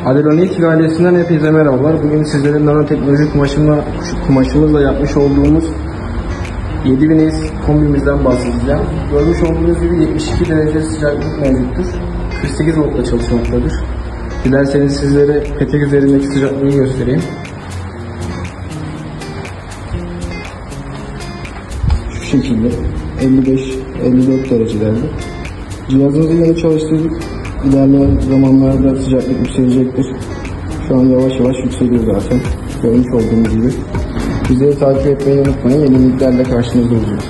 Adilonitik ailesinden hepinize merhabalar. Bugün sizlere nanoteknoloji kumaşımızla yapmış olduğumuz 7000 kombimizden bahsedeceğim. Görmüş olduğunuz gibi 72 derece sıcaklık mevcuttur. 48 voltla çalışmaktadır. Dilerseniz sizlere petek üzerindeki sıcaklığı göstereyim. Şu şekilde 55-54 derecelerde. Cihazımızı yeni çalıştırdık. İlerleyen zamanlarda sıcaklık yükselecektir. Şu an yavaş yavaş yükseliyor zaten. Görmüş olduğunuz gibi. Bizleri takip etmeyi unutmayın. Yeni linklerle karşınızda olacağız.